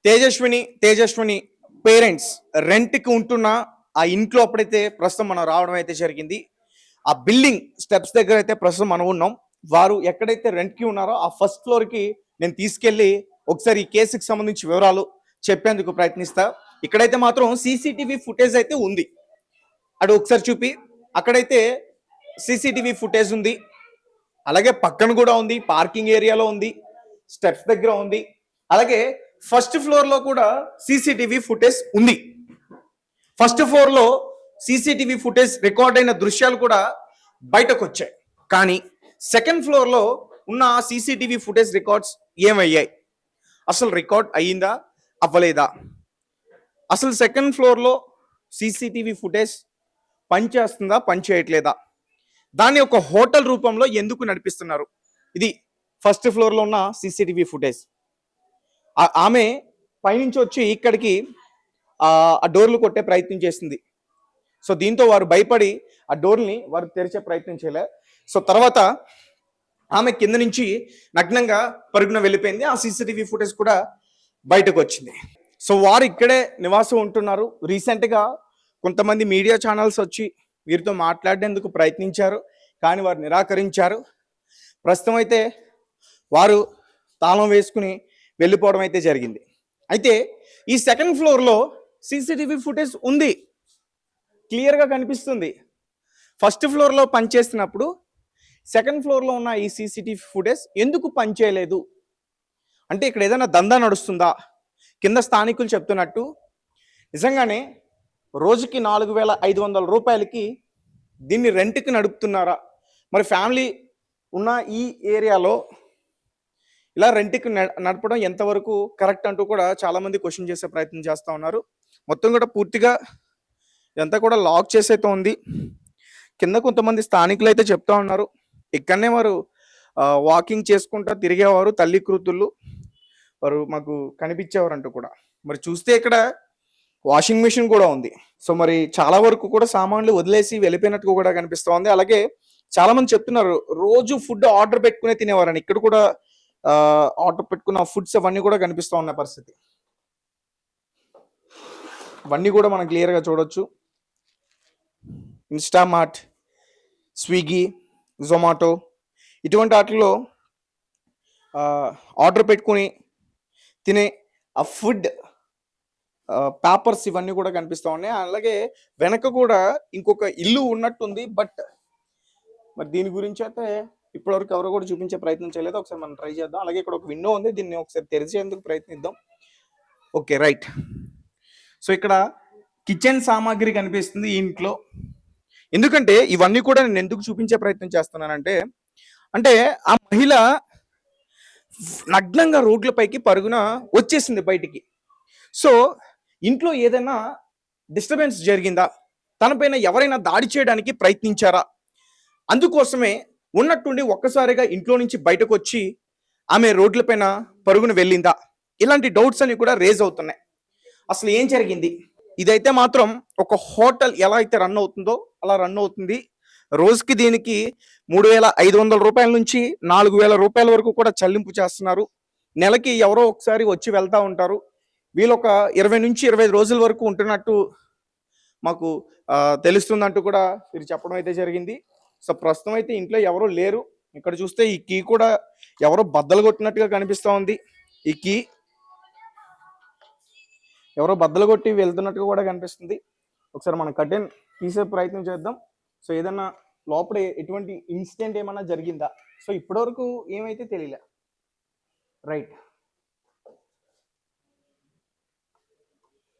Tejaswini parents రెంట్కి ఉంటున్న ఆ ఇంట్లో అప్పుడైతే ప్రస్తుతం మనం రావడం అయితే జరిగింది. ఆ బిల్డింగ్ స్టెప్స్ దగ్గర అయితే ప్రస్తుతం మనం ఉన్నాం. వారు ఎక్కడైతే రెంట్కి ఉన్నారో ఆ ఫస్ట్ ఫ్లోర్కి నేను తీసుకెళ్ళి ఒకసారి ఈ కేసుకి సంబంధించి వివరాలు చెప్పేందుకు ప్రయత్నిస్తా. ఇక్కడైతే మాత్రం సీసీటీవీ ఫుటేజ్ అయితే ఉంది. అటు ఒకసారి చూపి, అక్కడైతే సీసీటీవీ ఫుటేజ్ ఉంది, అలాగే పక్కన కూడా ఉంది, పార్కింగ్ ఏరియాలో ఉంది, స్టెప్స్ దగ్గర ఉంది, అలాగే ఫస్ట్ ఫ్లోర్ లో కూడా సీసీటీవీ ఫుటేజ్ ఉంది. ఫస్ట్ ఫ్లోర్ లో సీసీటీవీ ఫుటేజ్ రికార్డ్ అయిన దృశ్యాలు కూడా బయటకు వచ్చాయి. కానీ సెకండ్ ఫ్లోర్ లో ఉన్న సీసీటీవీ ఫుటేజ్ రికార్డ్స్ ఏమయ్యాయి? అసలు రికార్డ్ అయ్యిందా, అవ్వలేదా? అసలు సెకండ్ ఫ్లోర్ లో సీసీటీవీ ఫుటేజ్ పనిచేస్తుందా, పనిచేయట్లేదా? దాన్ని ఒక హోటల్ రూపంలో ఎందుకు నడిపిస్తున్నారు? ఇది ఫస్ట్ ఫ్లోర్ లో ఉన్న సీసీటీవీ ఫుటేజ్. ఆమె పైనుంచి వచ్చి ఇక్కడికి ఆ డోర్లు కొట్టే ప్రయత్నం చేసింది. సో దీంతో వారు భయపడి ఆ డోర్ని వారు తెరిచే ప్రయత్నం చేయలే. సో తర్వాత ఆమె కింద నుంచి నగ్నంగా పరుగున వెళ్ళిపోయింది. ఆ సీసీటీవీ ఫుటేజ్ కూడా బయటకు వచ్చింది. సో వారు ఇక్కడే నివాసం ఉంటున్నారు. రీసెంట్గా కొంతమంది మీడియా ఛానల్స్ వచ్చి వీరితో మాట్లాడేందుకు ప్రయత్నించారు, కానీ వారు నిరాకరించారు. ప్రస్తుతం అయితే వారు తాళం వేసుకుని వెళ్ళిపోవడం అయితే జరిగింది. అయితే ఈ సెకండ్ ఫ్లోర్లో సీసీటీవీ ఫుటేజ్ ఉంది, క్లియర్గా కనిపిస్తుంది. ఫస్ట్ ఫ్లోర్లో పనిచేస్తున్నప్పుడు సెకండ్ ఫ్లోర్లో ఉన్న ఈ సీసీటీవీ ఫుటేజ్ ఎందుకు పనిచేయలేదు? అంటే ఇక్కడ ఏదైనా దందా నడుస్తుందా? కింద స్థానికులు చెప్తున్నట్టు నిజంగానే రోజుకి 4,500 రూపాయలకి దీన్ని రెంట్కి నడుపుతున్నారా? మరి ఫ్యామిలీ ఉన్న ఈ ఏరియాలో ఇలా రెంట్కి నడపడం ఎంతవరకు కరెక్ట్ అంటూ కూడా చాలామంది క్వశ్చన్ చేసే ప్రయత్నం చేస్తూ ఉన్నారు. మొత్తం కూడా పూర్తిగా ఇదంతా కూడా లాక్ చేసైతే ఉంది. కింద కొంతమంది స్థానికులు అయితే చెప్తా ఉన్నారు, ఇక్కడనే వారు వాకింగ్ చేసుకుంటూ తిరిగేవారు, తల్లి కూతుళ్ళు వారు మాకు కనిపించేవారు అంటూ కూడా. మరి చూస్తే ఇక్కడ వాషింగ్ మిషన్ కూడా ఉంది. సో మరి చాలా వరకు కూడా సామాన్లు వదిలేసి వెళ్ళిపోయినట్టు కూడా కనిపిస్తూ ఉంది. అలాగే చాలా మంది చెప్తున్నారు రోజు ఫుడ్ ఆర్డర్ పెట్టుకునే తినేవారని. ఇక్కడ కూడా ఆర్డర్ పెట్టుకున్న ఫుడ్స్ అవన్నీ కూడా కనిపిస్తూ ఉన్న పరిస్థితి. ఇవన్నీ కూడా మనం క్లియర్గా చూడొచ్చు. ఇన్స్టామార్ట్, స్విగ్గీ, జొమాటో ఇటువంటి వాటిలో ఆర్డర్ పెట్టుకుని తినే ఆ ఫుడ్ పేపర్స్ ఇవన్నీ కూడా కనిపిస్తూ ఉన్నాయి. అలాగే వెనక కూడా ఇంకొక ఇల్లు ఉన్నట్టుంది. బట్ మరి దీని గురించి అయితే ఇప్పటివరకు ఎవరు కూడా చూపించే ప్రయత్నం చేయలేదు. ఒకసారి మనం ట్రై చేద్దాం. అలాగే ఇక్కడ ఒక విండో ఉంది, దీన్ని ఒకసారి తెరిచేందుకు ప్రయత్నిద్దాం. Okay, right. సో ఇక్కడ కిచెన్ సామాగ్రి కనిపిస్తుంది ఈ ఇంట్లో. ఎందుకంటే ఇవన్నీ కూడా నేను ఎందుకు చూపించే ప్రయత్నం చేస్తున్నానంటే, అంటే ఆ మహిళ నగ్నంగా రోడ్లపైకి పరుగున వచ్చేసింది బయటికి. సో ఇంట్లో ఏదైనా డిస్టర్బెన్స్ జరిగిందా? తనపైన ఎవరైనా దాడి చేయడానికి ప్రయత్నించారా? అందుకోసమే ఉన్నట్టుండి ఒక్కసారిగా ఇంట్లో నుంచి బయటకు వచ్చి ఆమె రోడ్లపైన పరుగున వెళ్ళిందా? ఇలాంటి డౌట్స్ అన్ని కూడా రేజ్ అవుతున్నాయి. అసలు ఏం జరిగింది? ఇదైతే మాత్రం ఒక హోటల్ ఎలా అయితే రన్ అవుతుందో అలా రన్ అవుతుంది. రోజుకి దీనికి 3,500 రూపాయల నుంచి 4,000 రూపాయల వరకు కూడా చెల్లింపు చేస్తున్నారు. నెలకి ఎవరో ఒకసారి వచ్చి వెళ్తూ ఉంటారు. వీళ్ళు ఒక 20 నుంచి 25 రోజుల వరకు ఉంటున్నట్టు మాకు తెలుస్తుందంటూ కూడా వీరు చెప్పడం అయితే జరిగింది. సో ప్రస్తుతం అయితే ఇంట్లో ఎవరో లేరు. ఇక్కడ చూస్తే ఈ కీ కూడా ఎవరో బద్దలు కొట్టినట్టుగా కనిపిస్తూ ఉంది. ఈ కీ ఎవరో బద్దలు కొట్టి వెళ్తున్నట్టుగా కూడా కనిపిస్తుంది. ఒకసారి మనం కర్టెన్ తీసే ప్రయత్నం చేద్దాం. సో ఏదన్నా లోపల ఎటువంటి ఇన్సిడెంట్ ఏమన్నా జరిగిందా? సో ఇప్పటివరకు ఏమైతే తెలియలే. రైట్.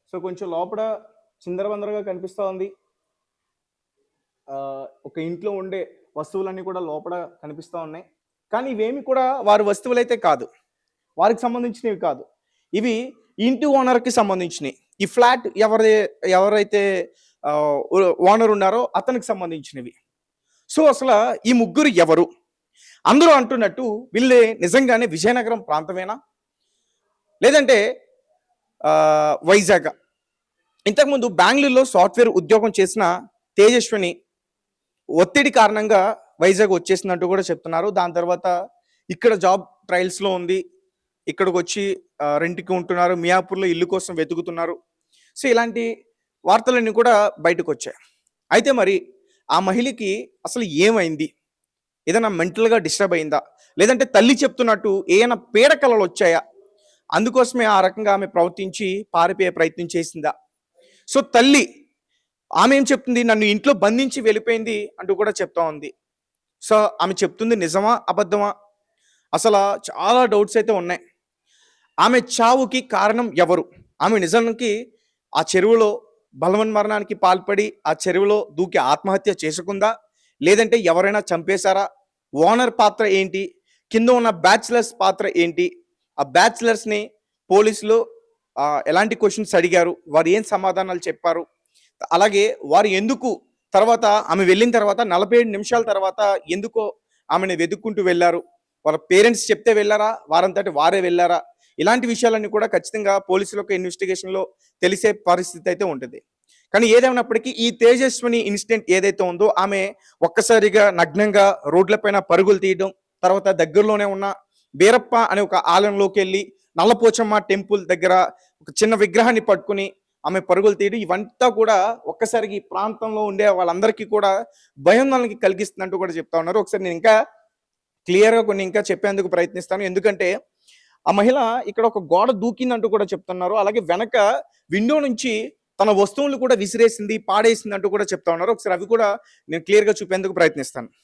సో కొంచెం లోపల చిందరవందరగా కనిపిస్తూ ఉంది. ఒక ఇంట్లో ఉండే వస్తువులన్నీ కూడా లోపల కనిపిస్తూ ఉన్నాయి. కానీ ఇవేమి కూడా వారి వస్తువులు అయితే కాదు, వారికి సంబంధించినవి కాదు. ఇవి ఇంటి ఓనర్కి సంబంధించినవి. ఈ ఫ్లాట్ ఎవరైతే ఓనర్ ఉన్నారో అతనికి సంబంధించినవి. సో అసలు ఈ ముగ్గురు ఎవరు? అందరూ అంటున్నట్టు వీళ్ళే నిజంగానే విజయనగరం ప్రాంతమేనా, లేదంటే వైజాగ్? ఇంతకుముందు బెంగళూరులో సాఫ్ట్వేర్ ఉద్యోగం చేసిన తేజస్విని ఒత్తిడి కారణంగా వైజాగ్ వచ్చేసినట్టు కూడా చెప్తున్నారు. దాని తర్వాత ఇక్కడ జాబ్ ట్రయల్స్లో ఉంది. ఇక్కడికి వచ్చి రెంట్‌కి ఉంటున్నారు. మియాపూర్‌లో ఇల్లు కోసం వెతుకుతున్నారు. సో, ఇలాంటి వార్తలన్నీ కూడా బయటకొచ్చాయి. అయితే మరి ఆ మహిళకి అసలు ఏమైంది? ఏదైనా మెంటల్‌గా డిస్టర్బ్ అయిందా? లేదంటే తల్లి చెప్తున్నట్టు ఏయైనా పీడకలలొచ్చాయా? అందుకోసమే ఆ రకంగా ఆమె ప్రవర్తించి పారిపోయే ప్రయత్నం చేసిందా? సో, తల్లి ఆమె ఏం చెప్తుంది? నన్ను ఇంట్లో బంధించి వెళ్ళిపోయింది అంటూ కూడా చెప్తా ఉంది. సో, ఆమె చెప్తుంది నిజమా? అబద్ధమా? అసల చాలా డౌట్స్ అయితే ఉన్నాయి. ఆమె చావుకి కారణం ఎవరు? ఆమె నిజానికి ఆ చెరువులో బలవన్మరణానికి పాల్పడి ఆ చెరువులో దూకి ఆత్మహత్య చేసుకుందా? లేదంటే ఎవరైనా చంపేశారా? ఓనర్ పాత్ర ఏంటి? కింద ఉన్న బ్యాచ్‌లర్స్ పాత్ర ఏంటి? ఆ బ్యాచ్‌లర్స్‌ని పోలీసులు ఎలాంటి క్వెషన్స్ అడిగారు? వారు ఏం సమాధానాలు చెప్పారు? అలాగే వారు ఎందుకు తర్వాత ఆమె వెళ్ళిన తర్వాత 47 నిమిషాల తర్వాత ఎందుకో ఆమెని వెతుక్కుంటూ వెళ్లారు? వాళ్ళ పేరెంట్స్ చెప్తే వెళ్లారా? వారంతట వారే వెళ్లారా? ఇలాంటి విషయాలన్నీ కూడా ఖచ్చితంగా పోలీసుల యొక్క ఇన్వెస్టిగేషన్‌లో తెలిసే పరిస్థితి అయితే ఉంటది. కానీ ఏదేమైనప్పటికీ ఈ తేజస్విని ఇన్సిడెంట్ ఏదైతే ఉందో ఆమె ఒక్కసారిగా నగ్నంగా రోడ్ల పైన పరుగులు తీయడం, తర్వాత దగ్గరలోనే ఉన్న బీరప్ప అనే ఒక ఆలయంలోకెళ్ళి నల్లపోచమ్మ టెంపుల్ దగ్గర ఒక చిన్న విగ్రహాన్ని పట్టుకొని ఆమె పరుగులు తీయడం ఇవంతా కూడా ఒక్కసారిగా ఈ ప్రాంతంలో ఉండే వాళ్ళందరికీ కూడా భయాందోళనకి కలిగిస్తుందంటూ కూడా చెప్తా ఉన్నారు. ఒకసారి నేను ఇంకా క్లియర్‌గా కొన్ని ఇంకా చెప్పేందుకు ప్రయత్నిస్తాను. ఎందుకంటే ఆ మహిళ ఇక్కడ ఒక గోడ దూకిందంటూ కూడా చెప్తున్నారు. అలాగే వెనక విండో నుంచి తన వస్తువులు కూడా విసిరేసింది, పాడేసింది అంటూ కూడా చెప్తా ఉన్నారు. ఒకసారి అవి కూడా నేను క్లియర్‌గా చూపేందుకు ప్రయత్నిస్తాను.